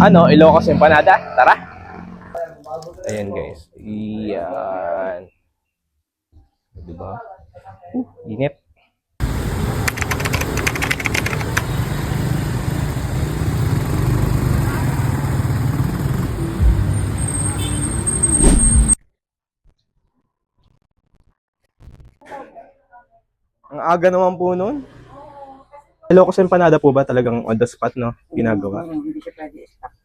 Ano, Ilocos Empanada. Tara. Ayan guys. Iyan. Diba? Init. Ang aga naman po nun. Ilocos Empanada po ba talagang on the spot, no? Ginagawa. Hindi siya pwede stock.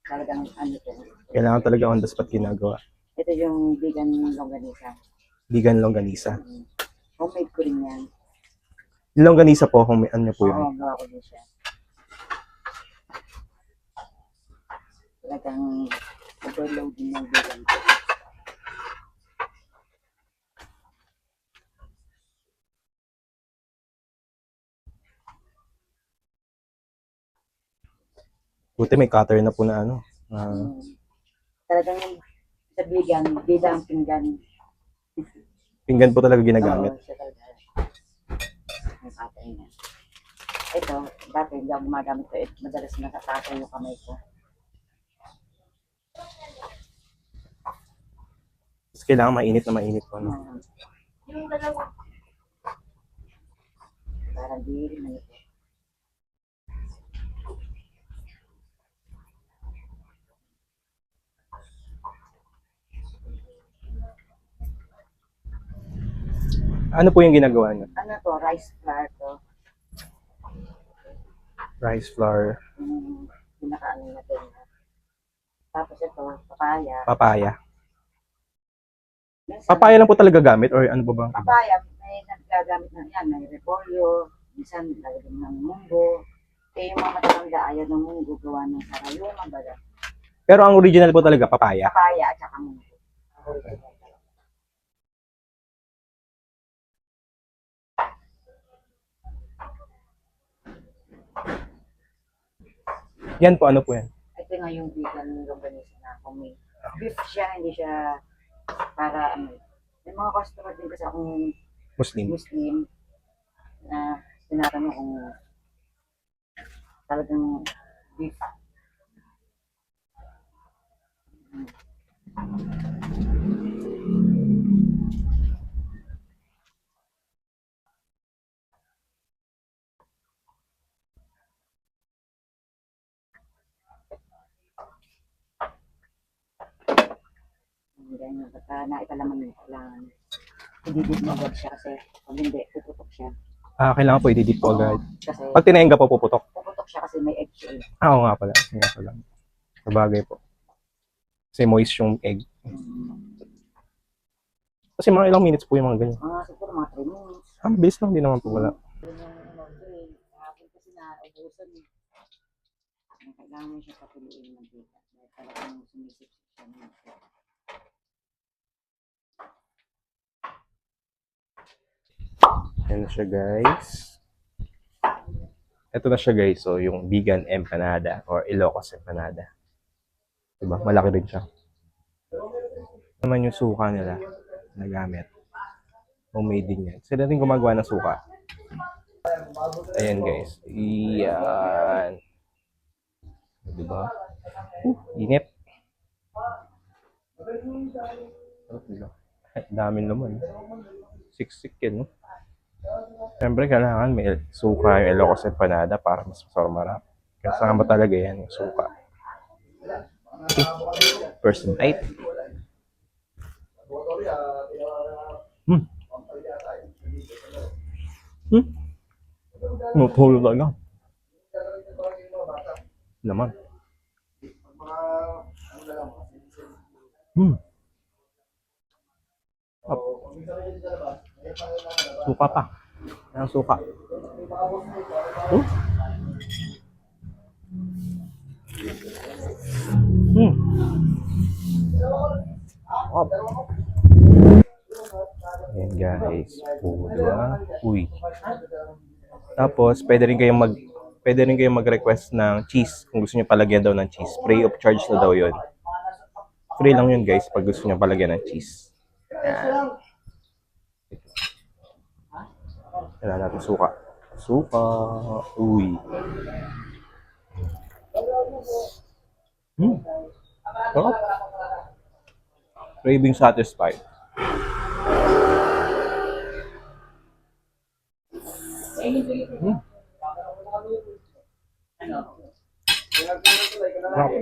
Talagang ano to. Kailangan talaga on the spot ginagawa. Ito yung vegan longganisa. Vegan longganisa. Homemade ko rin yan. Yung longganisa po, kung may ano po yun. Oo, gawa ko din siya. Talagang overloading ng vegan ko. Buti may cutter na po na ano. Talagang sa vegan, bida ang pinggan. Pinggan po talaga ginagamit. Oo, siya talaga. Ang patay niya. Ito, dati hindi ako gumagamit ko. Madalas nakatapon yung kamay ko. Tapos kailangan mainit na mainit po. No? Yung dalawa. Parang di rin ito. Ano po yung ginagawa niyo? Ano to? Rice flour to. Rice flour. Pinakaano natin. Tapos ito, papaya. Papaya. Minsan, Papaya lang po talaga gamit or ano po bang? papaya, may nagagamit na yan. May repolyo, minsan lalagyan ng munggo. Eh, yung mga matatanda, ayaw ng munggo, gawa ng sarayuma, baga. Pero ang original po talaga papaya. Papaya at saka munggo. Yan po, ano po yan? Ito nga yung vegan longganisa na kung beef siya, hindi siya para ano. May mga customer din kasi akong Muslim na tinatanong kung talagang beef. Ganyan, basta naipalaman mo, kailangan ididip mo agad siya kasi kung hindi, puputok siya. Kailangan po i-dip po agad. Kasi Pag tinainga po, puputok. puputok siya kasi may egg siya. Oo nga pala. Nga pala. Sabagay po. Kasi moist yung egg. Kasi mga ilang minutes po yung mga ganyan. Siguro mga 3 minutes. Mabilis lang, di naman po wala. Kahapon kasi naubusan eh. Kailangan mo siya patuloyin ng data. Dahil talagang sumisip siya ng Yan na siya guys. Ito na siya guys. So yung vegan empanada or Ilocos empanada. Diba? Malaki rin siya. Naman yung suka nila na gamit. Homemade din yan. Sila rin gumagawa ng suka. Ayan guys. Iyan. Diba? Init. Daming naman. Siksik yan, no? Siyempre, kailangan may suka yung Ilocos empanada para mas masarap. Kasama talaga yan yung suka. Okay. First bite. Nutulo talaga. Naman. Up. Suka pa. Ang suka. Up. Ayan guys. Pula. Uy. Tapos, pwede rin kayong mag-request ng cheese kung gusto niyo palagyan daw ng cheese. Free of charge na daw 'yon. Free lang 'yun guys pag gusto niyo palagyan ng cheese. Ayan. Kailangan natin suka. Suka. Uy. Hmm. Sarap. Craving satisfied. Hmm. Sarap.